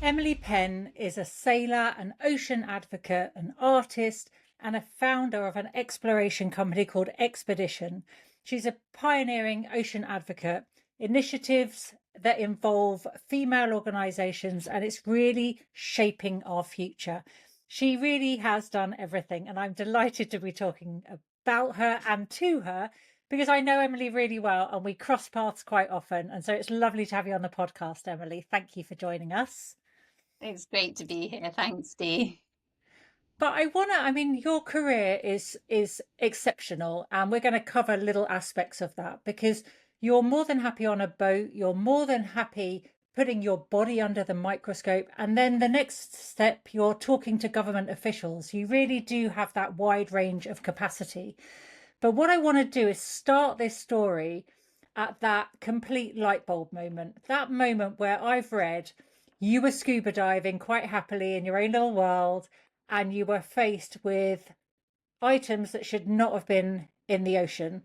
Emily Penn is a sailor, an ocean advocate, an artist, and a founder of an exploration company called Expedition. She's a pioneering ocean advocate, initiatives that involve female organizations, and it's really shaping our future. She really has done everything, and I'm delighted to be talking about her and to her because I know Emily really well and we cross paths quite often. And so it's lovely to have you on the podcast, Emily. Thank you for joining us. It's great to be here. Thanks, Dee. But I mean, your career is exceptional, and we're going to cover little aspects of that because you're more than happy on a boat, you're more than happy putting your body under the microscope, and then the next step, you're talking to government officials. You really do have that wide range of capacity. But what I want to do is start this story at that complete light bulb moment, that moment where I've read you were scuba diving quite happily in your own little world and you were faced with items that should not have been in the ocean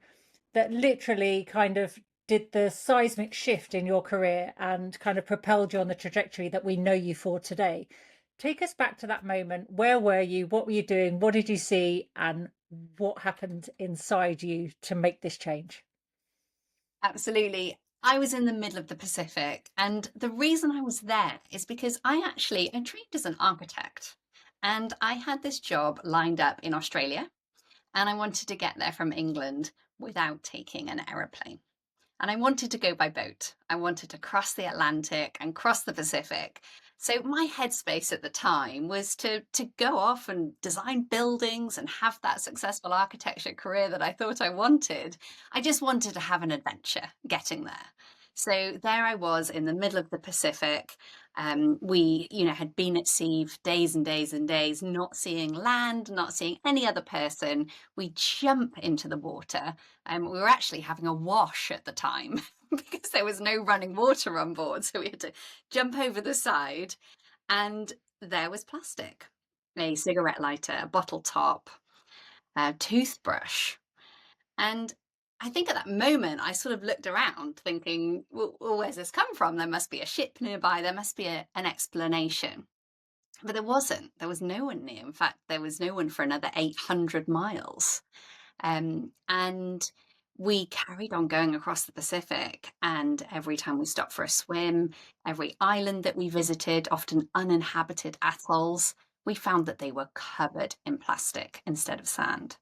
that literally kind of did the seismic shift in your career and kind of propelled you on the trajectory that we know you for today. Take us back to that moment. Where were you? What were you doing? What did you see? And what happened inside you to make this change? Absolutely. I was in the middle of the Pacific, and the reason I was there is because I trained as an architect, and I had this job lined up in Australia, and I wanted to get there from England without taking an aeroplane. And I wanted to go by boat. I wanted to cross the Atlantic and cross the Pacific. So my headspace at the time was to go off and design buildings and have that successful architecture career that I thought I wanted. I just wanted to have an adventure getting there. So there I was in the middle of the Pacific. We, had been at sea for days and days and days, not seeing land, not seeing any other person. We jump into the water. We were actually having a wash at the time because there was no running water on board. So we had to jump over the side, and there was plastic, a cigarette lighter, a bottle top, a toothbrush. And I think at that moment, I sort of looked around thinking, well, where's this come from? There must be a ship nearby. There must be an explanation. But there wasn't. There was no one near. In fact, there was no one for another 800 miles. And we carried on going across the Pacific. And every time we stopped for a swim, every island that we visited, often uninhabited atolls, we found that they were covered in plastic instead of sand.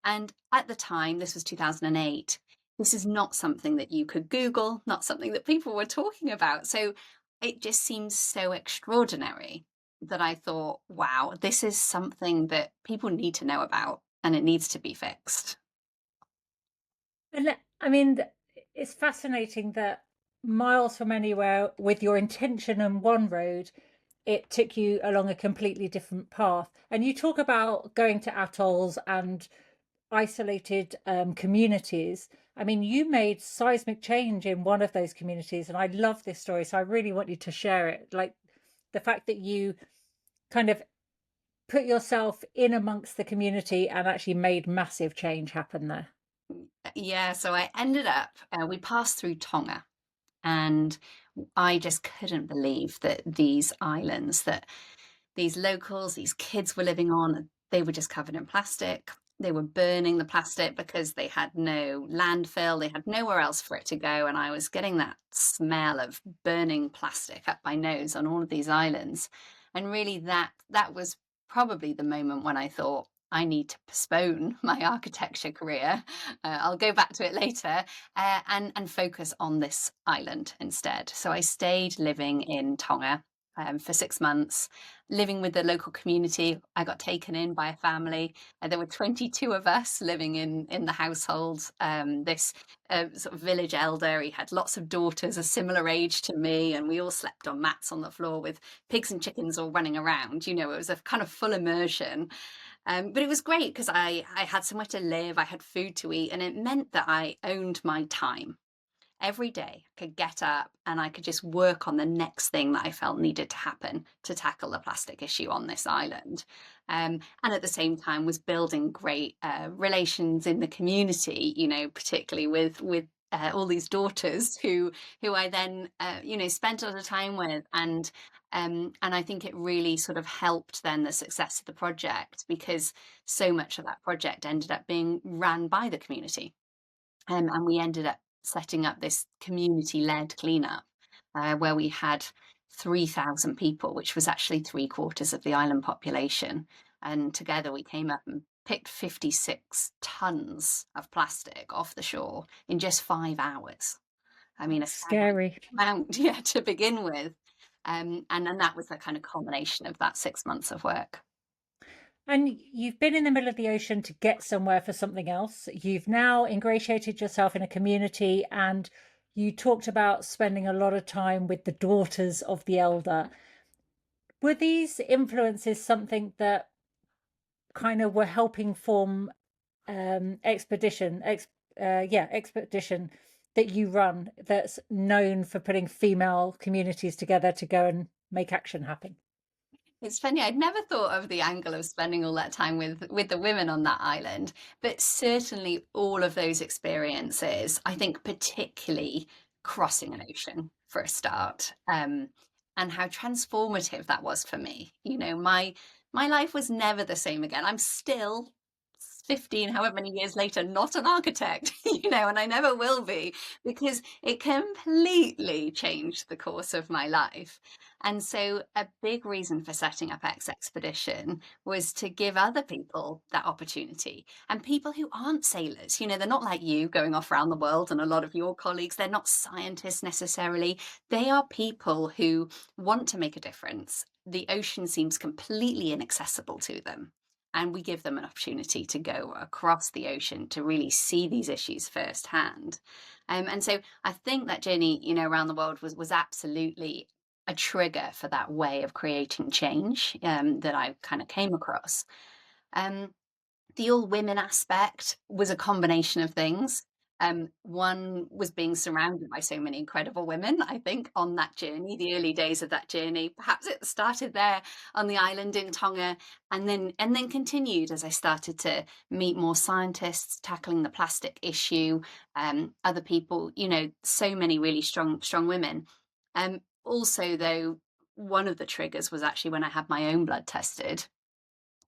And at the time, this was 2008, this is not something that you could Google, not something that people were talking about. So it just seems so extraordinary that I thought, wow, this is something that people need to know about and it needs to be fixed. And I mean, it's fascinating that miles from anywhere with your intention on one road, it took you along a completely different path. And you talk about going to atolls and isolated communities. I mean, you made seismic change in one of those communities, and I love this story. So I really want you to share it. Like the fact that you kind of put yourself in amongst the community and actually made massive change happen there. Yeah, so I ended up, we passed through Tonga, and I just couldn't believe that these islands that these locals, these kids were living on, they were just covered in plastic. They were burning the plastic because they had no landfill, they had nowhere else for it to go. And I was getting that smell of burning plastic up my nose on all of these islands. And really that was probably the moment when I thought, I need to postpone my architecture career. I'll go back to it later and focus on this island instead. So I stayed living in Tonga for 6 months, living with the local community. I got taken in by a family. There were 22 of us living in the household. This sort of village elder, he had lots of daughters a similar age to me, and we all slept on mats on the floor with pigs and chickens all running around. It was a kind of full immersion. But it was great because I had somewhere to live, I had food to eat, and it meant that I owned my time. Every day I could get up and I could just work on the next thing that I felt needed to happen to tackle the plastic issue on this island. And at the same time was building great relations in the community, particularly with all these daughters who I then spent a lot of time with, and I think it really sort of helped then the success of the project, because so much of that project ended up being ran by the community. And we ended up setting up this community-led cleanup, where we had 3,000 people, which was actually three-quarters of the island population. And together we came up and picked 56 tons of plastic off the shore in just 5 hours. I mean, a That's staggering scary. amount, yeah, to begin with. And then that was the kind of culmination of that 6 months of work. And you've been in the middle of the ocean to get somewhere for something else. You've now ingratiated yourself in a community, and you talked about spending a lot of time with the daughters of the elder. Were these influences something that kind of were helping form expedition that you run, that's known for putting female communities together to go and make action happen? It's funny, I'd never thought of the angle of spending all that time with the women on that island, but certainly all of those experiences, I think particularly crossing an ocean for a start, and how transformative that was for me. My life was never the same again. I'm still 15, however many years later, not an architect, and I never will be, because it completely changed the course of my life. And so a big reason for setting up X Expedition was to give other people that opportunity, and people who aren't sailors. They're not like you going off around the world, and a lot of your colleagues, they're not scientists necessarily. They are people who want to make a difference. The ocean seems completely inaccessible to them, and we give them an opportunity to go across the ocean to really see these issues firsthand. And so I think that journey, around the world was absolutely a trigger for that way of creating change, that I kind of came across. Um, the all women aspect was a combination of things. One was being surrounded by so many incredible women, I think, on that journey, the early days of that journey. Perhaps it started there on the island in Tonga, and then continued as I started to meet more scientists tackling the plastic issue, other people, so many really strong women. Also, though, one of the triggers was actually when I had my own blood tested.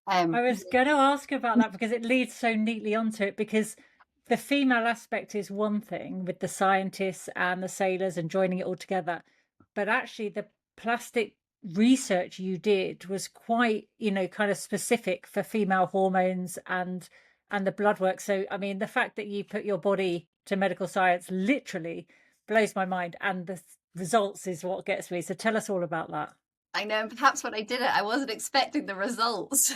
I Um, was going to ask about that because it leads so neatly onto it. Because the female aspect is one thing with the scientists and the sailors and joining it all together, but actually the plastic research you did was quite, kind of specific for female hormones and the blood work. So, I mean, the fact that you put your body to medical science literally blows my mind, and the results is what gets me. So, tell us all about that. I know, perhaps when I did it, I wasn't expecting the results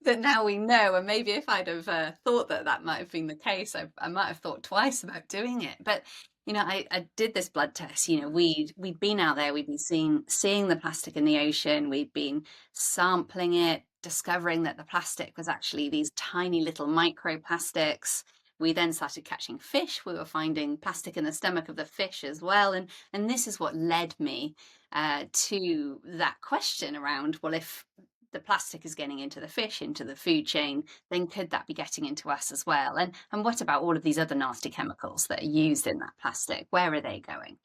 that now we know. And maybe if I'd have thought that that might have been the case, I might have thought twice about doing it. But I did this blood test. We'd been out there, we'd been seeing the plastic in the ocean, we'd been sampling it, discovering that the plastic was actually these tiny little microplastics. We then started catching fish. We were finding plastic in the stomach of the fish as well, and this is what led me to that question around, well, if the plastic is getting into the fish, into the food chain, then could that be getting into us as well? And what about all of these other nasty chemicals that are used in that plastic? Where are they going?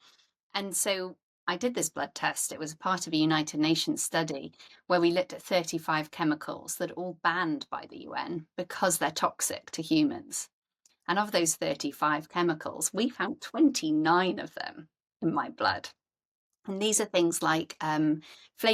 And so I did this blood test. It was part of a United Nations study where we looked at 35 chemicals that are all banned by the UN because they're toxic to humans. And of those 35 chemicals, we found 29 of them in my blood. And these are things like flame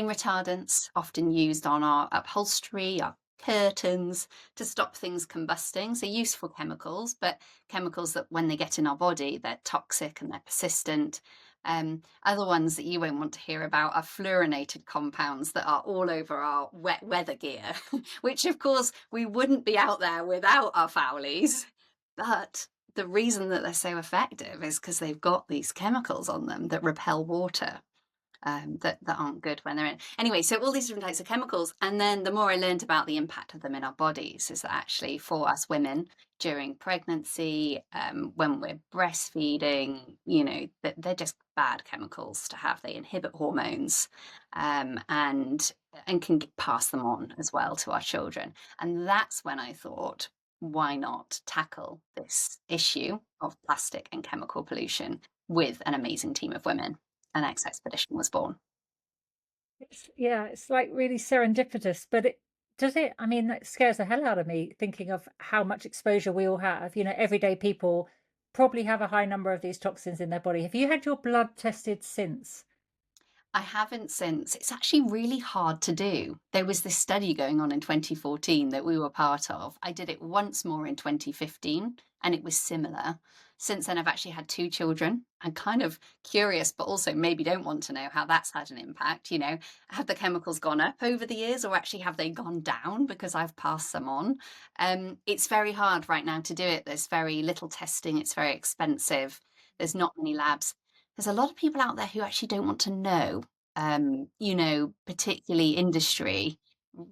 retardants, often used on our upholstery, our curtains, to stop things combusting. So useful chemicals, but chemicals that when they get in our body, they're toxic and they're persistent. Other ones that you won't want to hear about are fluorinated compounds that are all over our wet weather gear, which of course we wouldn't be out there without our Fowlies. But the reason that they're so effective is because they've got these chemicals on them that repel water, that aren't good when they're in. Anyway, so all these different types of chemicals. And then the more I learned about the impact of them in our bodies, is that actually for us women during pregnancy, when we're breastfeeding, that they're just bad chemicals to have. They inhibit hormones, and can pass them on as well to our children. And that's when I thought, why not tackle this issue of plastic and chemical pollution with an amazing team of women? An X expedition was born. Yeah, it's like really serendipitous, but I mean, that scares the hell out of me thinking of how much exposure we all have. Everyday people probably have a high number of these toxins in their body. Have you had your blood tested since? I haven't since. It's actually really hard to do. There was this study going on in 2014 that we were part of. I did it once more in 2015 and it was similar. Since then, I've actually had two children. I'm kind of curious, but also maybe don't want to know how that's had an impact. Have the chemicals gone up over the years or actually have they gone down because I've passed them on? It's very hard right now to do it. There's very little testing, it's very expensive. There's not many labs. There's a lot of people out there who actually don't want to know, particularly industry,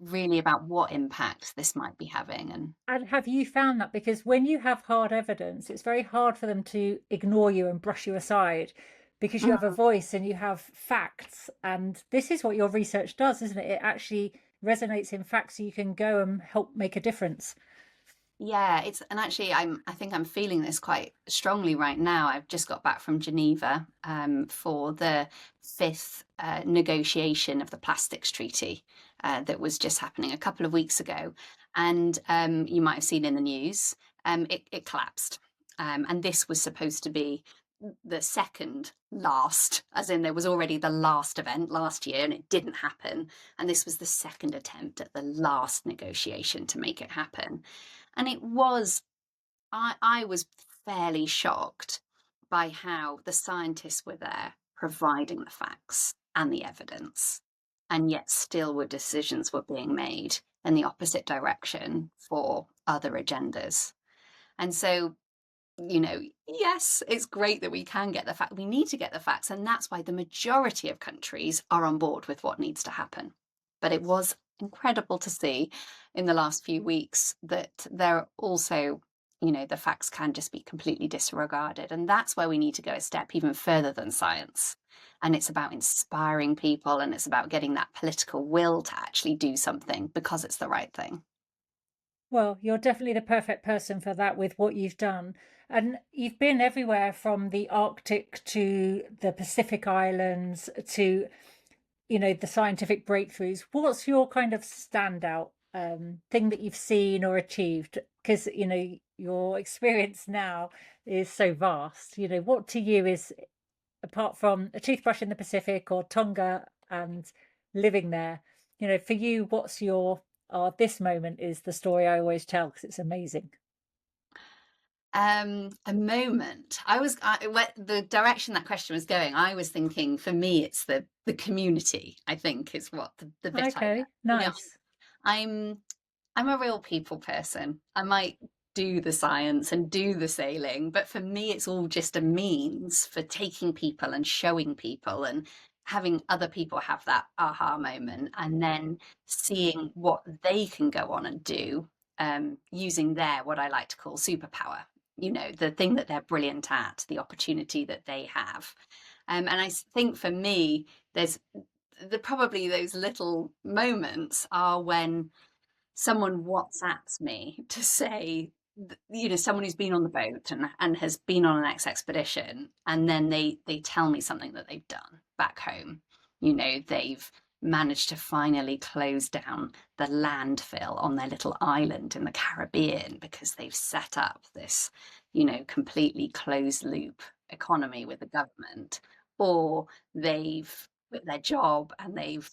really about what impact this might be having. And And have you found that? Because when you have hard evidence, it's very hard for them to ignore you and brush you aside because you have a mm, voice and you have facts. And this is what your research does, isn't it? It actually resonates in facts so you can go and help make a difference. yeah, and actually I think I'm feeling this quite strongly right now. I've just got back from Geneva for the fifth negotiation of the plastics treaty that was just happening a couple of weeks ago. And you might have seen in the news, it collapsed. And this was supposed to be the second last, as in there was already the last event last year and it didn't happen. And this was the second attempt at the last negotiation to make it happen. And I was fairly shocked by how the scientists were there providing the facts and the evidence, and yet still decisions were being made in the opposite direction for other agendas. And so, yes, it's great that we can get the fact. We need to get the facts, and that's why the majority of countries are on board with what needs to happen. But it was incredible to see in the last few weeks that there are also, the facts can just be completely disregarded. And that's where we need to go a step even further than science. And it's about inspiring people and it's about getting that political will to actually do something because it's the right thing. Well, you're definitely the perfect person for that with what you've done. And you've been everywhere from the Arctic to the Pacific Islands to, the scientific breakthroughs. What's your kind of standout thing that you've seen or achieved? Because, your experience now is so vast. What to you is, apart from a toothbrush in the Pacific or Tonga and living there, for you, what's your this moment is the story I always tell because it's amazing. A moment. The direction that question was going. I was thinking, for me, it's the community. I think is what the bit I love. Okay, nice. I'm I'm a real people person. I might do the science and do the sailing, but for me, it's all just a means for taking people and showing people and having other people have that aha moment and then seeing what they can go on and do using their, what I like to call superpower, the thing that they're brilliant at, the opportunity that they have. And I think for me, there's probably those little moments are when someone WhatsApps me to say, someone who's been on the boat and has been on an expedition, and then they tell me something that they've done back home. They've managed to finally close down the landfill on their little island in the Caribbean because they've set up this, completely closed loop economy with the government, or they've quit their job and they've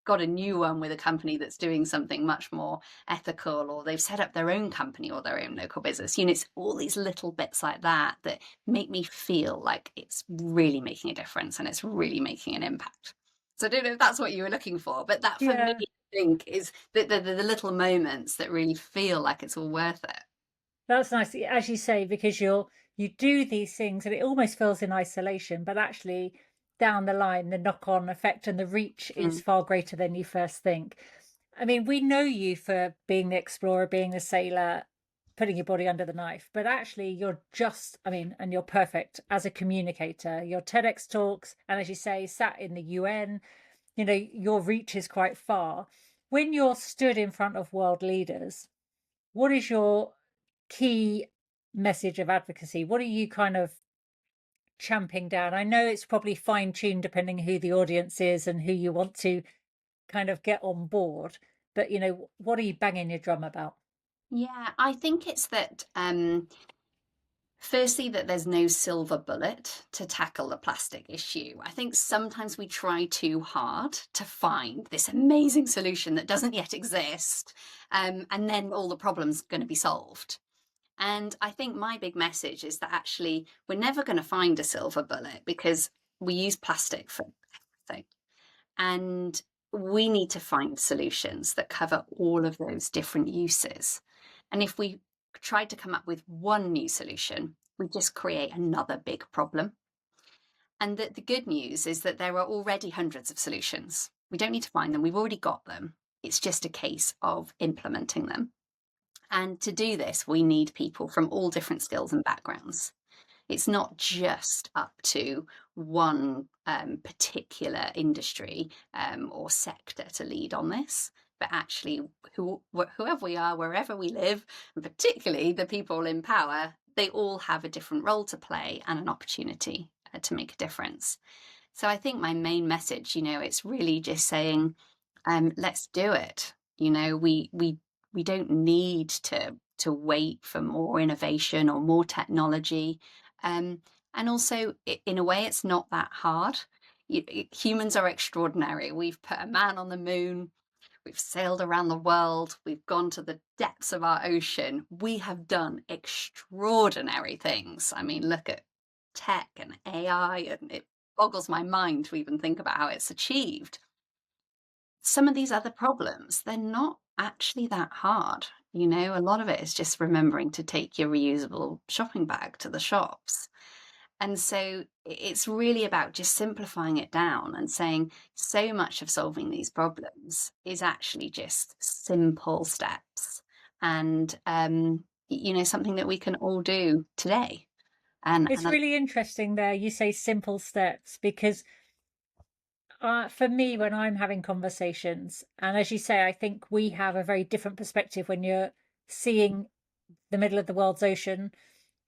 got a new one with a company that's doing something much more ethical, or they've set up their own company or their own local business. It's all these little bits like that that make me feel like it's really making a difference and it's really making an impact. So I don't know if that's what you were looking for, but that for me, Yeah, I think, is the little moments that really feel like it's all worth it. that's nice, as you say, because you do these things and it almost feels in isolation, but actually down the line, the knock-on effect and the reach is Mm, far greater than you first think. I mean, we know you for being the explorer, being the sailor, putting your body under the knife, but actually you're just, I mean, and you're perfect as a communicator. Your TEDx talks, and as you say, sat in the UN, your reach is quite far. When you're stood in front of world leaders, what is your key message of advocacy? What are you kind of champing down? I know it's probably fine tuned depending who the audience is and who you want to kind of get on board, but what are you banging your drum about? Yeah, I think it's that firstly, that there's no silver bullet to tackle the plastic issue. I think sometimes we try too hard to find this amazing solution that doesn't yet exist, and then all the problems are going to be solved. And I think my big message is that actually we're never going to find a silver bullet because we use plastic for everything. And we need to find solutions that cover all of those different uses. And if we tried to come up with one new solution, we just create another big problem. And the good news is that there are already hundreds of solutions. We don't need to find them, we've already got them. It's just a case of implementing them. And to do this, we need people from all different skills and backgrounds. It's not just up to one particular industry or sector to lead on this, but actually whoever we are, wherever we live, and particularly the people in power, they all have a different role to play and an opportunity to make a difference. So I think my main message, it's really just saying, let's do it. We don't need to wait for more innovation or more technology. And also, in a way, it's not that hard. Humans are extraordinary. We've put a man on the moon. We've sailed around the world. We've gone to the depths of our ocean. We have done extraordinary things. I mean, look at tech and AI, and it boggles my mind to even think about how it's achieved. Some of these other problems, they're not actually that hard. A lot of it is just remembering to take your reusable shopping bag to the shops. And so it's really about just simplifying it down and saying so much of solving these problems is actually just simple steps and, something that we can all do today. It's really interesting there you say simple steps, because for me, when I'm having conversations, and as you say, I think we have a very different perspective when you're seeing the middle of the world's ocean,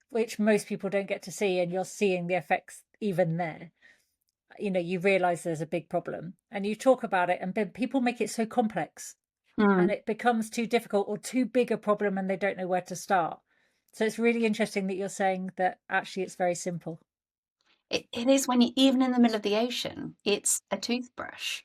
which most people don't get to see, and you're seeing the effects even there. You realize there's a big problem and you talk about it, and then people make it so complex and Mm. it becomes too difficult or too big a problem and they don't know where to start. So it's really interesting that you're saying that actually it's very simple. It is when you, even in the middle of the ocean, it's a toothbrush.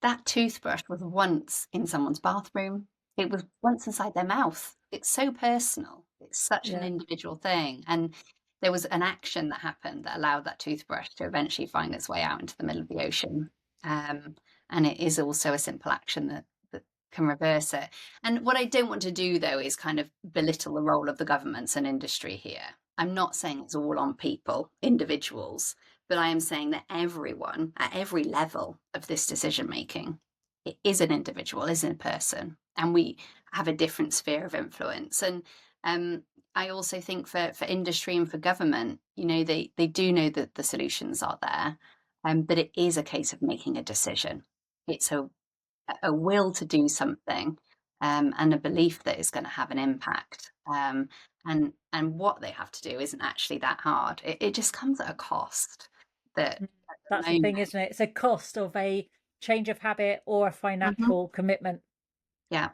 That toothbrush was once in someone's bathroom. It was once inside their mouth. It's so personal. It's such an Yeah. individual thing. And there was an action that happened that allowed that toothbrush to eventually find its way out into the middle of the ocean. Um, and it is also a simple action that can reverse it. And what I don't want to do, though, is kind of belittle the role of the governments and industry here. I'm not saying it's all on people, individuals, but I am saying that everyone at every level of this decision making is an individual, is a person, and we have a different sphere of influence. And I also think for industry and for government, they do know that the solutions are there, but it is a case of making a decision. It's a will to do something, and a belief that it's going to have an impact. And what they have to do isn't actually that hard. It just comes at a cost that Mm. at the That's the moment. thing, isn't it? It's a cost of a change of habit or a Mhm. financial commitment. Yeah.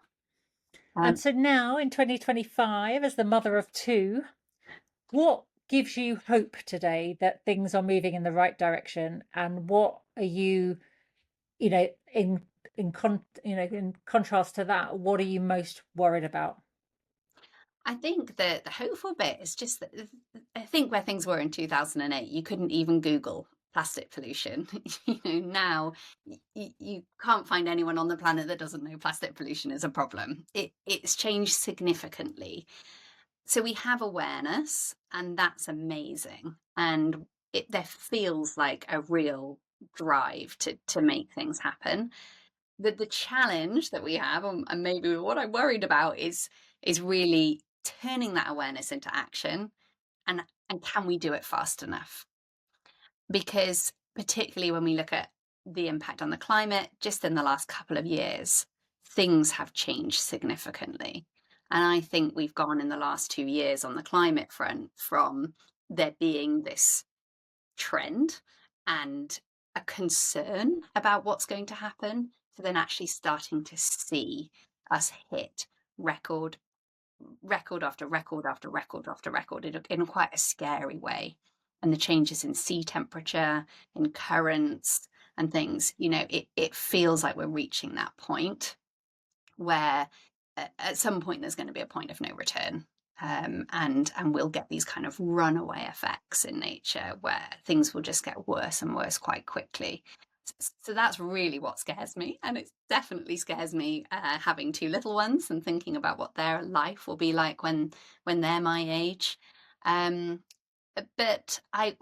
And Um, so now in 2025, as the mother of two, what gives you hope today that things are moving in the right direction? And what are you, you know, in in contrast to that, what are you most worried about? I think that the hopeful bit is just that I think where things were in 2008, you couldn't even Google plastic pollution. Now you can't find anyone on the planet that doesn't know plastic pollution is a problem. It's changed significantly. So we have awareness, and that's amazing. And there feels like a real drive to make things happen. The challenge that we have, and maybe what I'm worried about, is really turning that awareness into action, and can we do it fast enough? Because particularly when we look at the impact on the climate, just in the last couple of years, things have changed significantly. And I think we've gone in the last 2 years on the climate front from there being this trend and a concern about what's going to happen to then actually starting to see us hit record record after record after record after record in quite a scary way. And the changes in sea temperature, in currents and things, it feels like we're reaching that point where at some point there's going to be a point of no return. And we'll get these kind of runaway effects in nature where things will just get worse and worse quite quickly. So that's really what scares me, and it definitely scares me having two little ones and thinking about what their life will be like when they're my age. Um, but I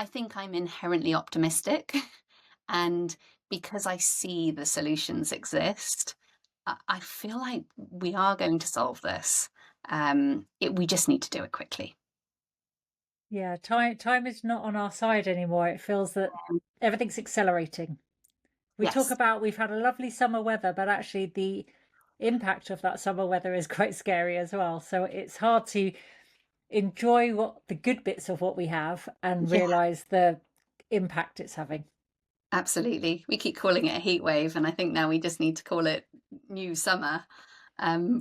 think I'm inherently optimistic, and because I see the solutions exist, I feel like we are going to solve this. We just need to do it quickly. Yeah, time is not on our side anymore. It feels that everything's accelerating. We talk Yes. about we've had a lovely summer weather, but actually the impact of that summer weather is quite scary as well. So it's hard to enjoy what the good bits of what we have and Yeah. realize the impact it's having. Absolutely. We keep calling it a heat wave, and I think now we just need to call it new summer,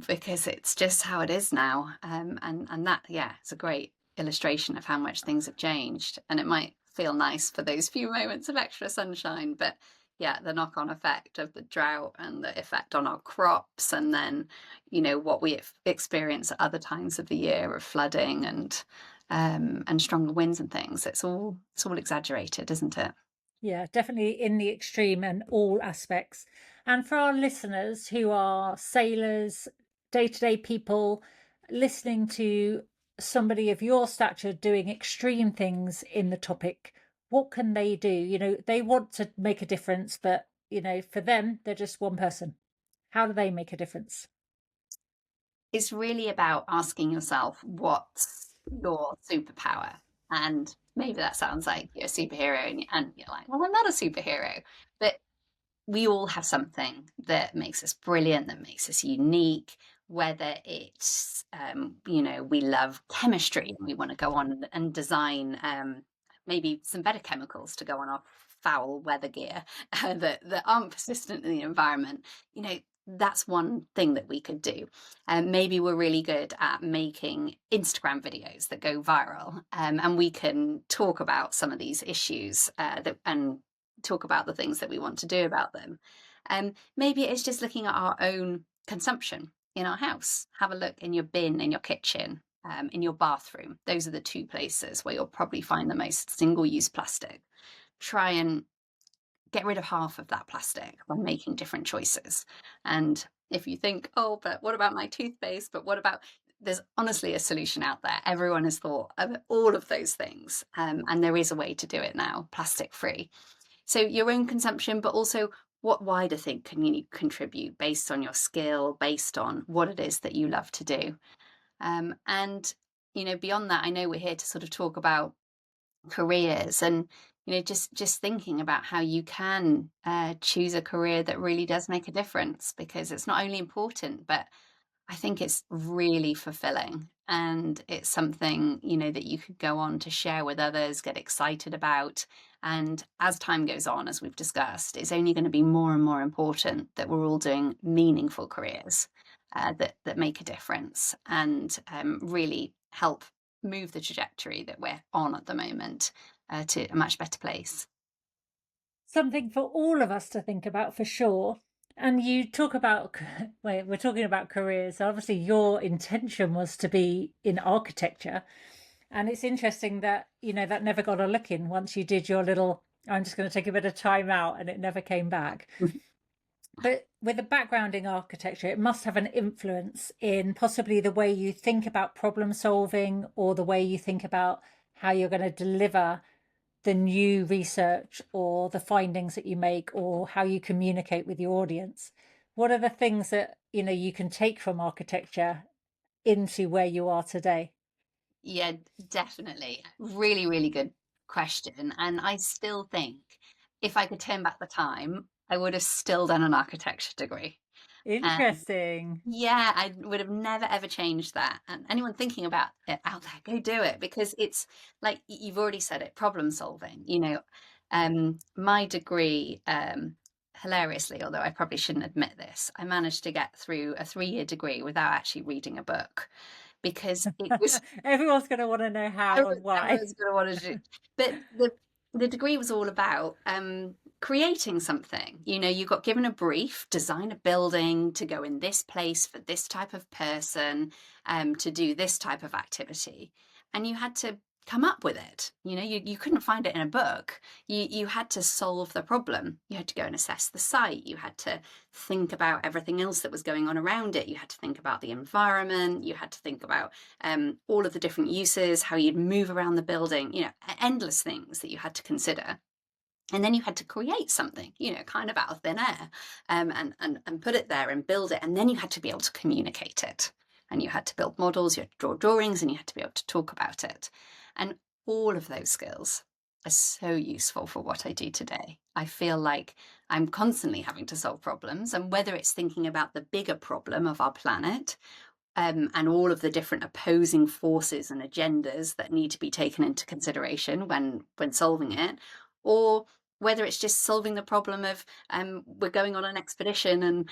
because it's just how it is now. And that, yeah, it's a great illustration of how much things have changed. And it might feel nice for those few moments of extra sunshine, but yeah, the knock-on effect of the drought and the effect on our crops, and then, what we experience at other times of the year of flooding and stronger winds and things. It's all exaggerated, isn't it? Yeah, definitely in the extreme and all aspects. And for our listeners who are sailors, day-to-day people, listening to somebody of your stature doing extreme things in the topic, what can they do? They want to make a difference, but, for them, they're just one person. How do they make a difference? It's really about asking yourself what's your superpower. And maybe that sounds like you're a superhero, and you're like, well, I'm not a superhero. But we all have something that makes us brilliant, that makes us unique, whether it's, we love chemistry and we want to go on and design maybe some better chemicals to go on our foul weather gear that aren't persistent in the environment. That's one thing that we could do. Maybe we're really good at making Instagram videos that go viral, and we can talk about some of these issues and talk about the things that we want to do about them. Maybe it's just looking at our own consumption in our house. Have a look in your bin, in your kitchen, in your bathroom. Those are the two places where you'll probably find the most single-use plastic. Try and get rid of half of that plastic by making different choices. And if you think, oh, but what about my toothpaste? But what about, there's honestly a solution out there. Everyone has thought of all of those things. And there is a way to do it now, plastic free. So your own consumption, but also what wider thing can you contribute based on your skill, based on what it is that you love to do. And, beyond that, I know we're here to sort of talk about careers, and just thinking about how you can choose a career that really does make a difference, because it's not only important, but I think it's really fulfilling, and it's something that you could go on to share with others, get excited about. And as time goes on, as we've discussed, it's only going to be more and more important that we're all doing meaningful careers that make a difference, and really help move the trajectory that we're on at the moment to a much better place. Something for all of us to think about for sure. And you talk about, we're talking about careers. Obviously, your intention was to be in architecture. And it's interesting that, that never got a look in once you did your little, I'm just going to take a bit of time out, and it never came back. But with a background in architecture, it must have an influence in possibly the way you think about problem solving, or the way you think about how you're going to deliver the new research or the findings that you make, or how you communicate with your audience. What are the things that you can take from architecture into where you are today? Yeah, definitely. Really, really good question. And I still think if I could turn back the time, I would have still done an architecture degree. Interesting. Yeah, I would have never ever changed that. And anyone thinking about it out there, go do it, because it's like you've already said it, problem solving. My degree, hilariously, although I probably shouldn't admit this, I managed to get through a 3-year degree without actually reading a book because it was Everyone's going to want to know how and why. everyone's going to want to do. But the degree was all about creating something. You got given a brief, design a building to go in this place for this type of person, to do this type of activity, and you had to come up with it. You couldn't find it in a book. You had to solve the problem. You had to go and assess the site. You had to think about everything else that was going on around it. You had to think about the environment. You had to think about all of the different uses, how you'd move around the building, endless things that you had to consider. And then you had to create something, kind of out of thin air, and put it there and build it. And then you had to be able to communicate it. And you had to build models, you had to draw drawings, and you had to be able to talk about it. And all of those skills are so useful for what I do today. I feel like I'm constantly having to solve problems, and whether it's thinking about the bigger problem of our planet, and all of the different opposing forces and agendas that need to be taken into consideration when solving it, or whether it's just solving the problem of we're going on an expedition and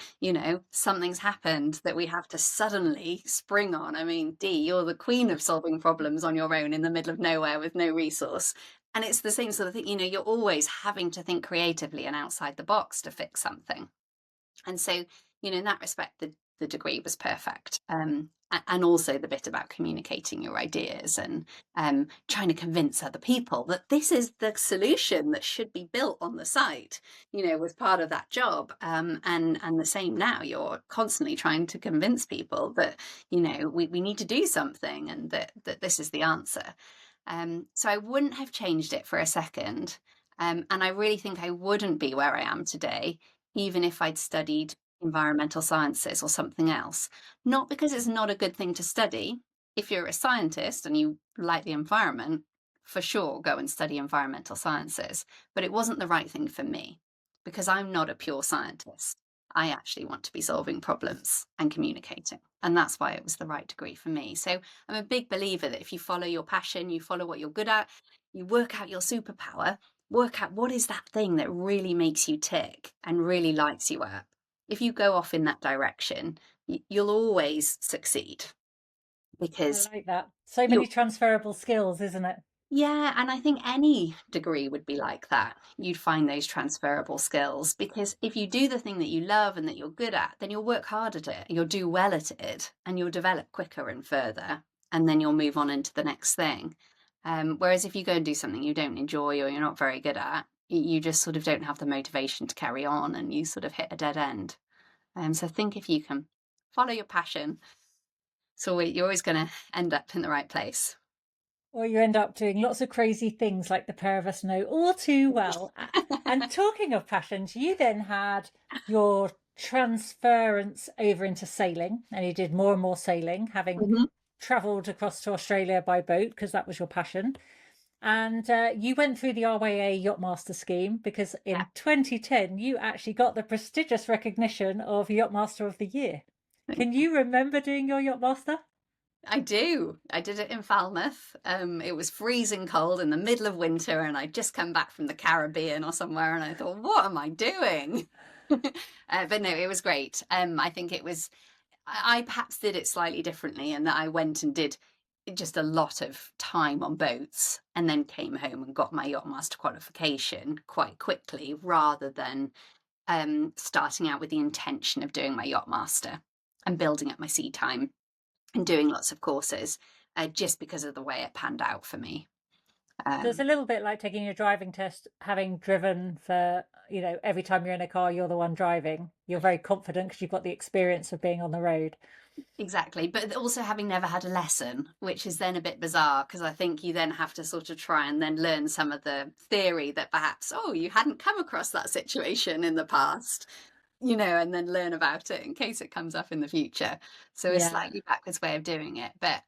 something's happened that we have to suddenly spring on. I mean, Dee, you're the queen of solving problems on your own in the middle of nowhere with no resource. And it's the same sort of thing. You're always having to think creatively and outside the box to fix something. And so, in that respect, the degree was perfect. And also the bit about communicating your ideas and trying to convince other people that this is the solution that should be built on the site, was part of that job. And the same now, you're constantly trying to convince people that, we need to do something and that this is the answer. So I wouldn't have changed it for a second. And I really think I wouldn't be where I am today, even if I'd studied environmental sciences or something else. Not because it's not a good thing to study. If you're a scientist and you like the environment, for sure, go and study environmental sciences. But it wasn't the right thing for me because I'm not a pure scientist. I actually want to be solving problems and communicating. And that's why it was the right degree for me. So I'm a big believer that if you follow your passion, you follow what you're good at, you work out your superpower, work out what is that thing that really makes you tick and really lights you up. If you go off in that direction, you'll always succeed I because like that. So many you transferable skills, isn't it? yeah, and I think any degree would be like that. You'd find those transferable skills because if you do the thing that you love and that you're good at, then you'll work hard at it, you'll do well at it, and you'll develop quicker and further, and then you'll move on into the next thing. Whereas if you go and do something you don't enjoy or you're not very good at, you just sort of don't have the motivation to carry on and you sort of hit a dead end. So think if you can follow your passion, so you're always going to end up in the right place. Or you end up doing lots of crazy things like the pair of us know all too well. And talking of passions, you then had your transference over into sailing, and you did more and more sailing, having Mhm. travelled across to Australia by boat because that was your passion. And you went through the RYA Yachtmaster scheme because Yeah. in 2010 you actually got the prestigious recognition of Yachtmaster of the Year. Can you remember doing your Yachtmaster? I do. I did it in Falmouth. It was freezing cold in the middle of winter, and I'd just come back from the Caribbean or somewhere, and I thought, what am I doing? But no, it was great. I think it was, I perhaps did it slightly differently, and that I went and did just a lot of time on boats and then came home and got my Yachtmaster qualification quite quickly rather than starting out with the intention of doing my Yachtmaster and building up my sea time and doing lots of courses, just because of the way it panned out for me. So it's a little bit like taking your driving test, having driven for, every time you're in a car, you're the one driving. You're very confident because you've got the experience of being on the road. Exactly, but also having never had a lesson, which is then a bit bizarre because I think you then have to sort of try and then learn some of the theory that perhaps, oh, you hadn't come across that situation in the past, and then learn about it in case it comes up in the future. So a Yeah. slightly backwards way of doing it, but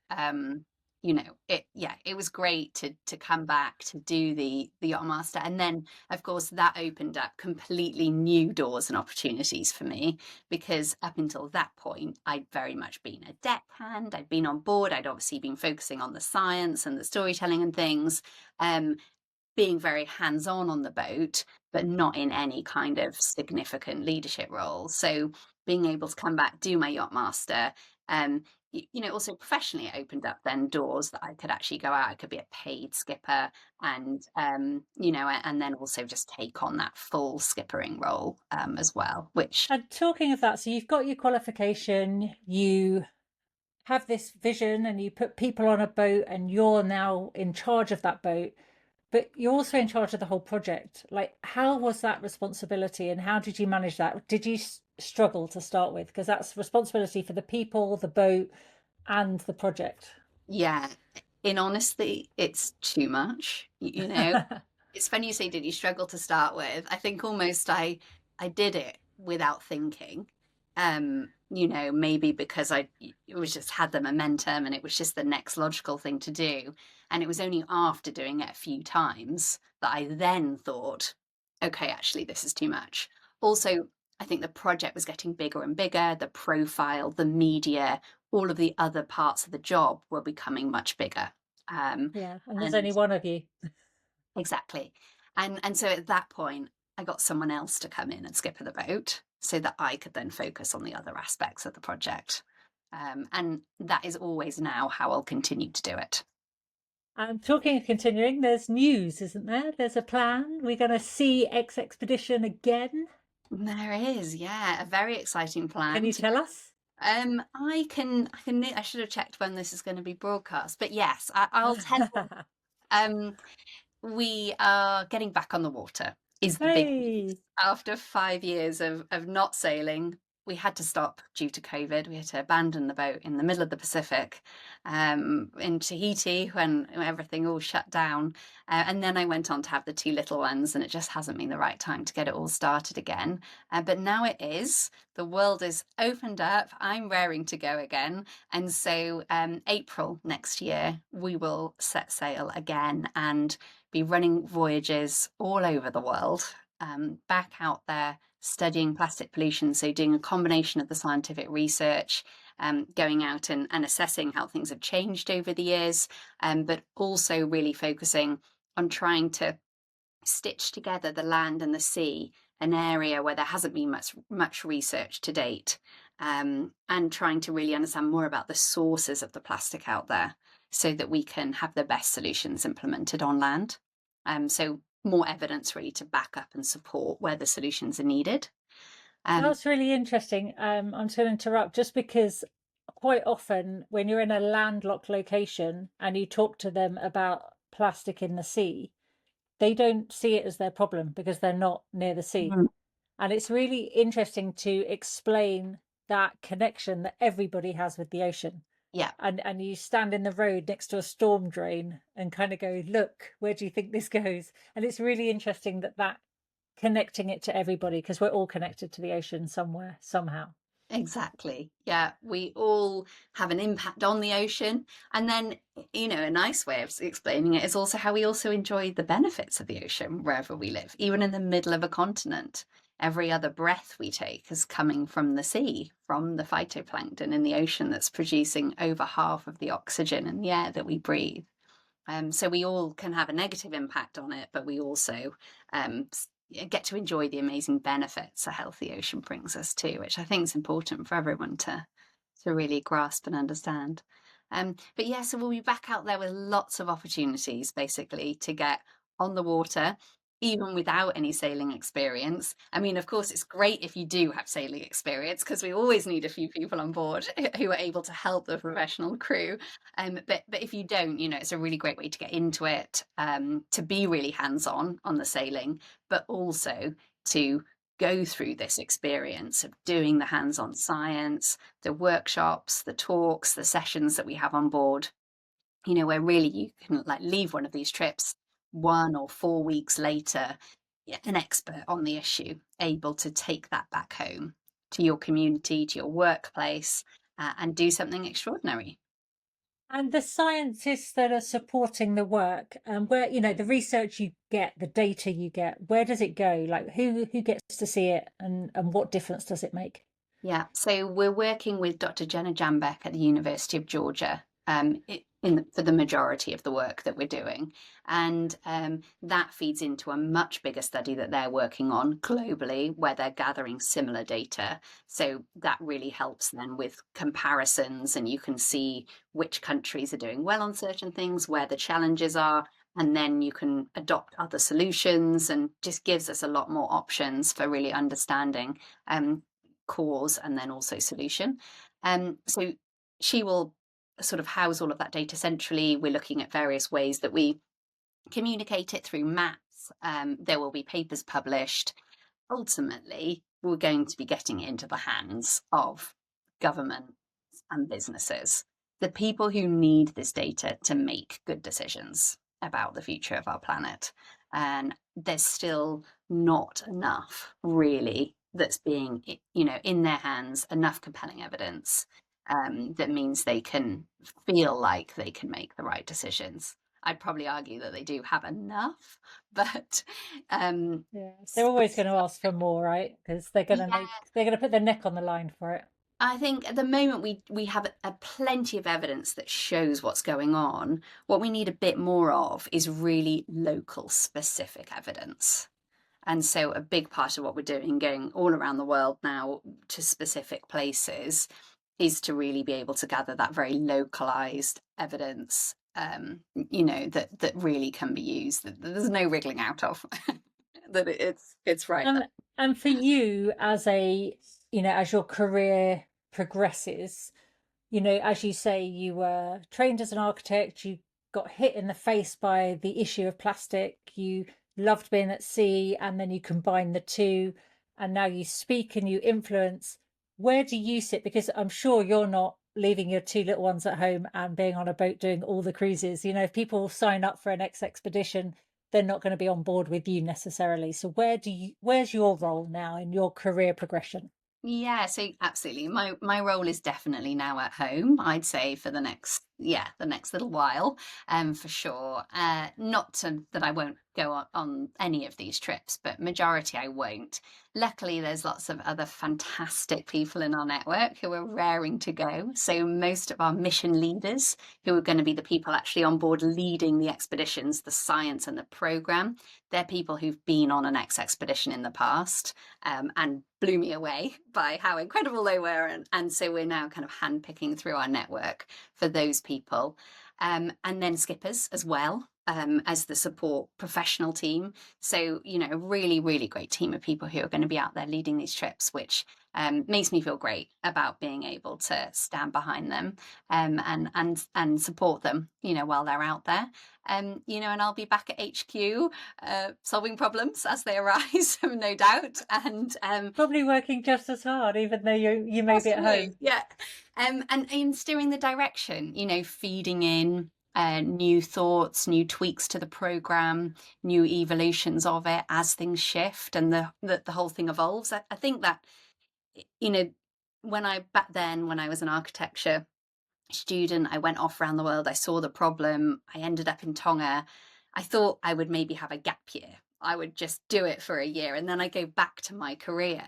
it was great to come back to do the Yachtmaster. And then, of course, that opened up completely new doors and opportunities for me, because up until that point, I'd very much been a deckhand. I'd been on board. I'd obviously been focusing on the science and the storytelling and things. Being very hands-on the boat, but not in any kind of significant leadership role. So being able to come back, do my yacht master, also professionally, it opened up then doors that I could actually go out. I could be a paid skipper, and then also just take on that full skippering role as well. Which, And talking of that, so you've got your qualification, you have this vision, and you put people on a boat, and you're now in charge of that boat, but you're also in charge of the whole project. Like, how was that responsibility, and how did you manage that? Did you struggle to start with? Because that's responsibility for the people, the boat, and the project. yeah, in honesty, it's too much. It's funny you say, did you struggle to start with? I think almost I did it without thinking. Maybe because it was just had the momentum and it was just the next logical thing to do. And it was only after doing it a few times that I then thought, okay, actually, this is too much. Also, I think the project was getting bigger and bigger, the profile, the media, all of the other parts of the job were becoming much bigger. Yeah, and there's And only one of you. exactly. And so at that point, I got someone else to come in and skipper the boat so that I could then focus on the other aspects of the project. And that is always now how I'll continue to do it. And talking of continuing, there's news, isn't there? There's a plan. We're going to see X Expedition again. There is, yeah, a very exciting Can plan you to. tell us? I should have checked when this is going to be broadcast, but yes, I'll tell you. Um, we are getting back on the water is the big news. Hey, After 5 years of not sailing, we had to stop due to COVID. We had to abandon the boat in the middle of the Pacific, in Tahiti, when everything all shut down. And then I went on to have the two little ones, and it just hasn't been the right time to get it all started again. But now it is. The world is opened up. I'm raring to go again. And so April next year, we will set sail again and be running voyages all over the world, back out there studying plastic pollution. So doing a combination of the scientific research, going out and assessing how things have changed over the years, but also really focusing on trying to stitch together the land and the sea, an area where there hasn't been much research to date, and trying to really understand more about the sources of the plastic out there so that we can have the best solutions implemented on land. So more evidence really to back up and support where the solutions are needed. that's really interesting. I'm going to interrupt just because quite often when you're in a landlocked location and you talk to them about plastic in the sea, they don't see it as their problem because they're not near the sea. Mhm. And it's really interesting to explain that connection that everybody has with the ocean. Yeah, And you stand in the road next to a storm drain and kind of go, look, where do you think this goes? And it's really interesting that connecting it to everybody, because we're all connected to the ocean somewhere, somehow. exactly. Yeah, we all have an impact on the ocean. And then, a nice way of explaining it is also how we also enjoy the benefits of the ocean wherever we live, even in the middle of a continent. Every other breath we take is coming from the sea, from the phytoplankton in the ocean that's producing over half of the oxygen in the air that we breathe. So we all can have a negative impact on it, but we also get to enjoy the amazing benefits a healthy ocean brings us too, which I think is important for everyone to really grasp and understand. But yeah, so we'll be back out there with lots of opportunities basically to get on the water, even without any sailing experience. I mean, of course, it's great if you do have sailing experience, because we always need a few people on board who are able to help the professional crew. But if you don't, it's a really great way to get into it, to be really hands on the sailing, but also to go through this experience of doing the hands-on science, the workshops, the talks, the sessions that we have on board, where really you can like leave one of these trips 1 or 4 weeks later, an expert on the issue, able to take that back home to your community, to your workplace, and do something extraordinary. And the scientists that are supporting the work, where, the research you get, the data you get, where does it go? Like who gets to see it, and what difference does it make? Yeah, so we're working with Dr. Jenna Jambeck at the University of Georgia for the majority of the work that we're doing. And that feeds into a much bigger study that they're working on globally, where they're gathering similar data. So that really helps then with comparisons, and you can see which countries are doing well on certain things, where the challenges are. And then you can adopt other solutions, and just gives us a lot more options for really understanding cause and then also solution. So she will sort of house all of that data centrally. We're looking at various ways that we communicate it through maps. There will be papers published. Ultimately, we're going to be getting it into the hands of governments and businesses, the people who need this data to make good decisions about the future of our planet. And there's still not enough, really, that's being, in their hands, enough compelling evidence that means they can feel like they can make the right decisions. I'd probably argue that they do have enough, but Yeah, they're always going to ask for more, right? Because yeah, they're going to put their neck on the line for it. I think at the moment we have a plenty of evidence that shows what's going on. What we need a bit more of is really local specific evidence. And so a big part of what we're doing, going all around the world now to specific places, is to really be able to gather that very localized evidence, that really can be used, that there's no wriggling out of, that it's right there. And for you as as your career progresses, as you say, you were trained as an architect, you got hit in the face by the issue of plastic, you loved being at sea, and then you combine the two, and now you speak and you influence. Where do you sit? Because I'm sure you're not leaving your two little ones at home and being on a boat doing all the cruises. If people sign up for an X expedition, they're not going to be on board with you necessarily. So where's your role now in your career progression? Yeah, so absolutely. My role is definitely now at home, I'd say for the next little while, for sure. Not that I won't go on any of these trips, but majority I won't. Luckily, there's lots of other fantastic people in our network who are raring to go. So most of our mission leaders, who are going to be the people actually on board leading the expeditions, the science and the program, they're people who've been on an expedition in the past, and blew me away by how incredible they were. And so we're now kind of handpicking through our network for those people. And then skippers as well, as the support professional team. So, a really, really great team of people who are going to be out there leading these trips, which makes me feel great about being able to stand behind them, and support them, while they're out there. And I'll be back at HQ, solving problems as they arise, no doubt. And Probably working just as hard, even though you may be at possibly, home. yeah. And steering the direction, feeding in new thoughts, new tweaks to the program, new evolutions of it as things shift and the whole thing evolves. I think that, you know, back then, when I was an architecture student, I went off around the world, I saw the problem, I ended up in Tonga. I thought I would maybe have a gap year. I would just do it for a year and then I go back to my career.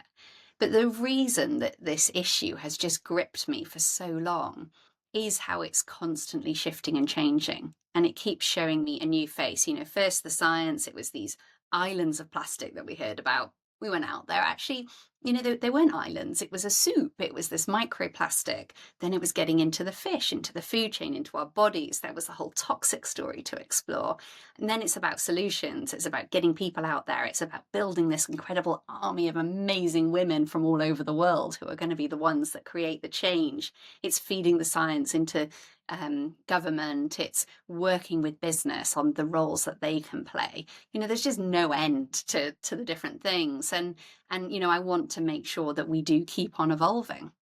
But the reason that this issue has just gripped me for so long is how it's constantly shifting and changing. And it keeps showing me a new face. First the science, it was these islands of plastic that we heard about. We went out there. Actually, they weren't islands. It was a soup. It was this microplastic. Then it was getting into the fish, into the food chain, into our bodies. There was a whole toxic story to explore. And then it's about solutions. It's about getting people out there. It's about building this incredible army of amazing women from all over the world who are going to be the ones that create the change. It's feeding the science into government. It's working with business on the roles that they can play. There's just no end to the different things. And I want to make sure that we do keep on evolving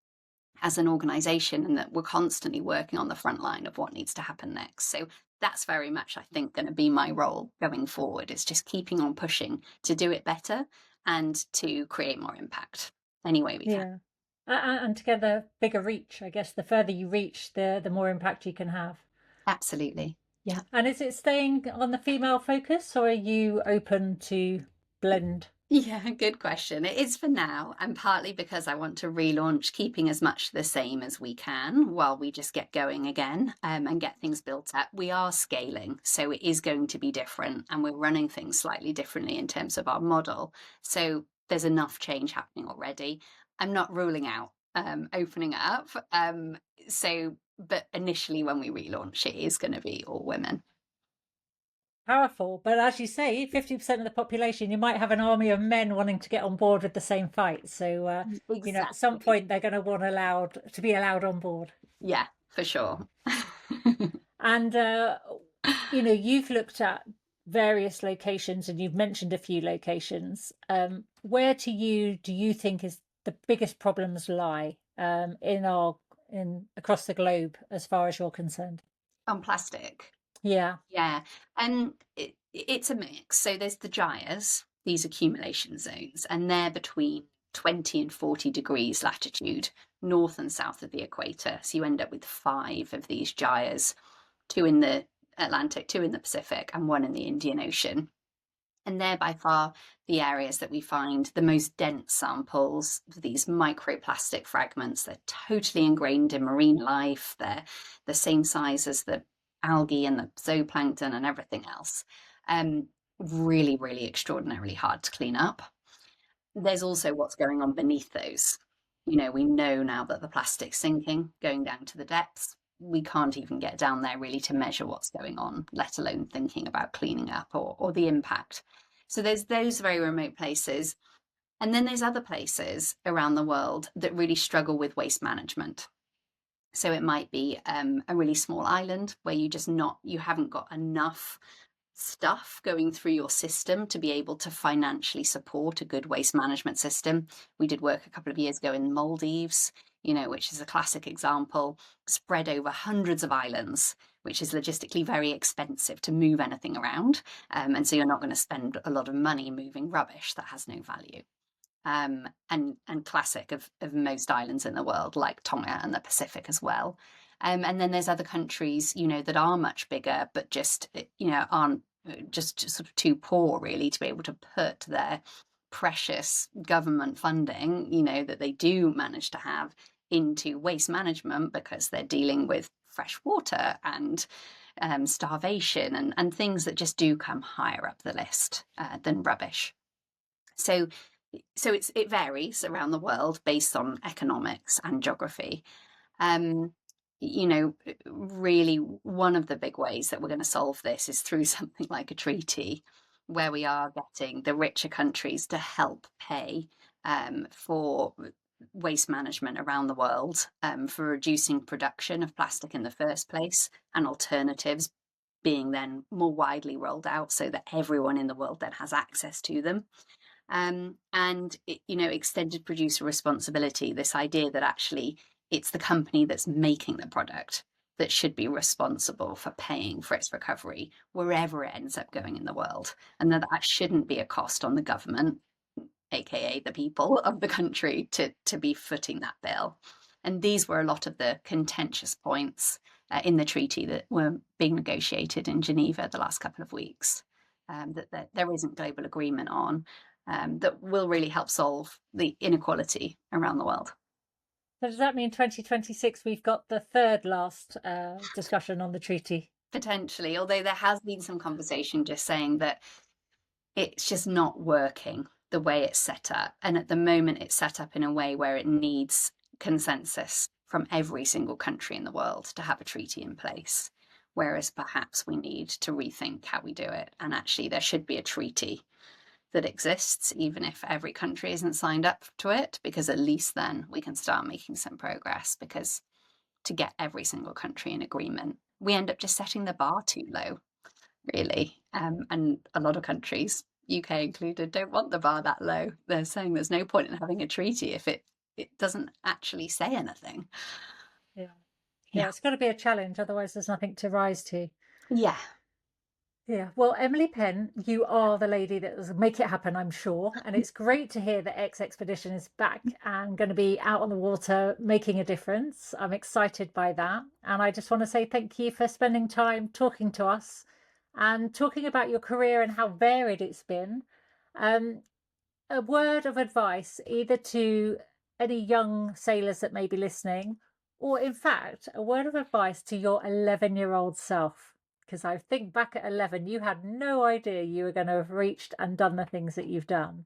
as an organization and that we're constantly working on the front line of what needs to happen next. So that's very much, I think, going to be my role going forward, is just keeping on pushing to do it better and to create more impact any way we can. Yeah. And to get a bigger reach, I guess the further you reach, the more impact you can have. Absolutely. Yeah. And is it staying on the female focus, or are you open to blend? Yeah, good question. It is for now, and partly because I want to relaunch, keeping as much the same as we can while we just get going again, and get things built up. We are scaling, so it is going to be different, and we're running things slightly differently in terms of our model. So there's enough change happening already. I'm not ruling out opening it up. But initially, when we relaunch, it is going to be all women. Powerful, but as you say, 50% of the population, you might have an army of men wanting to get on board with the same fight. So, at some Exactly. point, they're going to want to be allowed on board. Yeah, for sure. And you've looked at various locations, and you've mentioned a few locations. Where do you think is the biggest problems lie in across the globe as far as you're concerned? On plastic. Yeah. Yeah, and it's a mix. So there's the gyres, these accumulation zones, and they're between 20 and 40 degrees latitude, north and south of the equator. So you end up with five of these gyres, two in the Atlantic, two in the Pacific, and one in the Indian Ocean. And they're by far the areas that we find the most dense samples of these microplastic fragments. They're totally ingrained in marine life. They're the same size as the algae and the zooplankton and everything else. Really, really extraordinarily hard to clean up. There's also what's going on beneath those. We know now that the plastic's sinking, going down to the depths. We can't even get down there really to measure what's going on, let alone thinking about cleaning up or the impact. So there's those very remote places. And then there's other places around the world that really struggle with waste management. So it might be a really small island where you haven't got enough stuff going through your system to be able to financially support a good waste management system. We did work a couple of years ago in Maldives, which is a classic example, spread over hundreds of islands, which is logistically very expensive to move anything around. And so you're not going to spend a lot of money moving rubbish that has no value. And classic of most islands in the world, like Tonga and the Pacific as well. And then there's other countries, that are much bigger, but just, aren't just sort of too poor really to be able to put their precious government funding, that they do manage to have into waste management because they're dealing with fresh water and starvation and things that just do come higher up the list than rubbish. So it varies around the world based on economics and geography. Um, Really, one of the big ways that we're going to solve this is through something like a treaty, where we are getting the richer countries to help pay for waste management around the world, for reducing production of plastic in the first place, and alternatives being then more widely rolled out so that everyone in the world then has access to them. And extended producer responsibility, this idea that actually it's the company that's making the product that should be responsible for paying for its recovery wherever it ends up going in the world, and that shouldn't be a cost on the government, aka the people of the country, to be footing that bill. And these were a lot of the contentious points in the treaty that were being negotiated in Geneva the last couple of weeks, that there isn't global agreement on, that will really help solve the inequality around the world. So does that mean 2026 we've got the third last discussion on the treaty? Potentially, although there has been some conversation just saying that it's just not working the way it's set up. And at the moment, it's set up in a way where it needs consensus from every single country in the world to have a treaty in place. Whereas perhaps we need to rethink how we do it. And actually, there should be a treaty that exists, even if every country isn't signed up to it, because at least then we can start making some progress. Because to get every single country in agreement, we end up just setting the bar too low, really. And a lot of countries, UK included, don't want the bar that low. They're saying there's no point in having a treaty if it doesn't actually say anything. Yeah. Yeah, Yeah. it's got to be a challenge, otherwise there's nothing to rise to. Yeah. Yeah, well, Emily Penn, you are the lady that was make it happen, I'm sure. And it's great to hear that X Expedition is back and going to be out on the water making a difference. I'm excited by that. And I just want to say thank you for spending time talking to us and talking about your career and how varied it's been. Um, a word of advice, either to any young sailors that may be listening, or in fact, a word of advice to your 11-year-old self. Because I think back at 11, you had no idea you were going to have reached and done the things that you've done.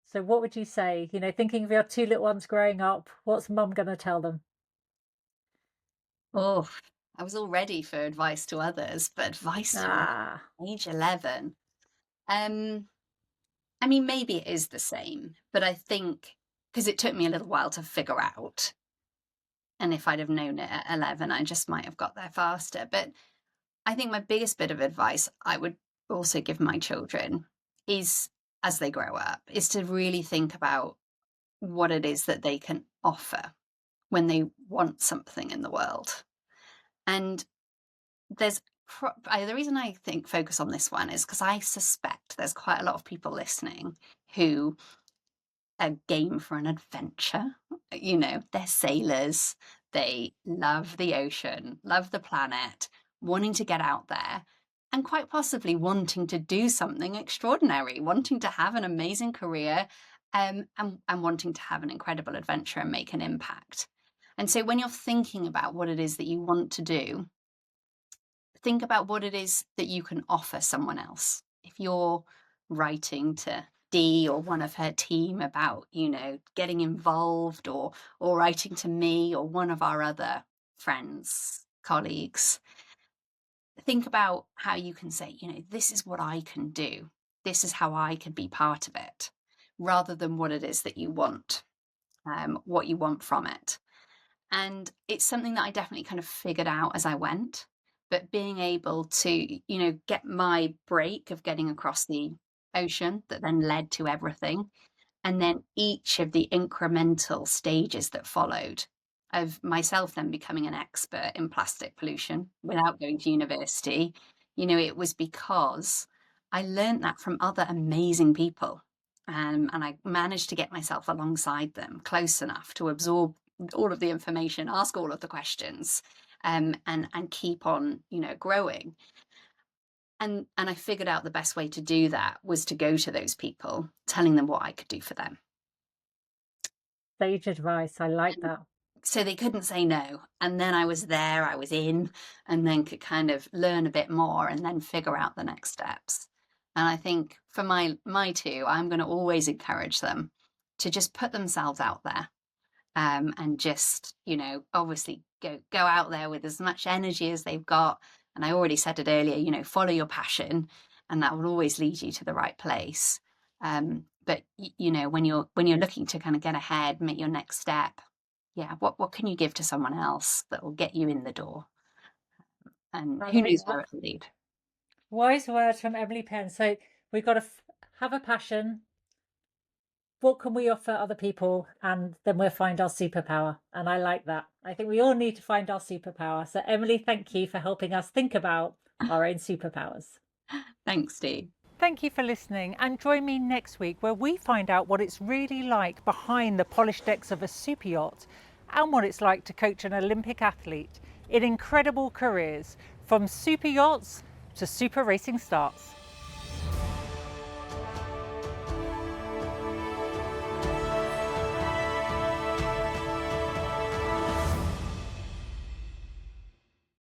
So, what would you say? You know, thinking of your two little ones growing up, what's mum going to tell them? Oh, I was all ready for advice to others, but advice to Ah, age 11. Um, I mean, maybe it is the same, but I think because it took me a little while to figure out, and if I'd have known it at 11, I just might have got there faster. But I think my biggest bit of advice I would also give my children is, as they grow up, is to really think about what it is that they can offer when they want something in the world. And there's the reason I think focus on this one is because I suspect there's quite a lot of people listening who are game for an adventure. You know, they're sailors, they love the ocean, love the planet, wanting to get out there, and quite possibly wanting to do something extraordinary, wanting to have an amazing career, and wanting to have an incredible adventure and make an impact. And so when you're thinking about what it is that you want to do, think about what it is that you can offer someone else. If you're writing to Dee or one of her team about, you know, getting involved, or writing to me or one of our other friends, colleagues, think about how you can say, you know, this is what I can do. This is how I can be part of it, rather than what it is that you want, what you want from it. And it's something that I definitely kind of figured out as I went. But being able to, you know, get my break of getting across the ocean that then led to everything, and then each of the incremental stages that followed of myself then becoming an expert in plastic pollution without going to university, you know, it was because I learned that from other amazing people. And I managed to get myself alongside them close enough to absorb all of the information, ask all of the questions, and keep on, you know, growing. And I figured out the best way to do that was to go to those people, telling them what I could do for them. sage advice. I like that. So they couldn't say no. And then I was there, I was in, and then could kind of learn a bit more and then figure out the next steps. And I think for my two, I'm going to always encourage them to just put themselves out there, and just, you know, obviously go out there with as much energy as they've got. And I already said it earlier, you know, follow your passion, and that will always lead you to the right place. But you know, when you're looking to kind of get ahead, make your next step, yeah, what can you give to someone else that will get you in the door? And I who like knows that. where it'll lead? Wise words from Emily Penn. So we've got to have a passion. What can we offer other people? And then we'll find our superpower. And I like that. I think we all need to find our superpower. So, Emily, thank you for helping us think about our own superpowers. Thanks, Steve. Thank you for listening, and join me next week where we find out what it's really like behind the polished decks of a super yacht and what it's like to coach an Olympic athlete in incredible careers from super yachts to super racing starts.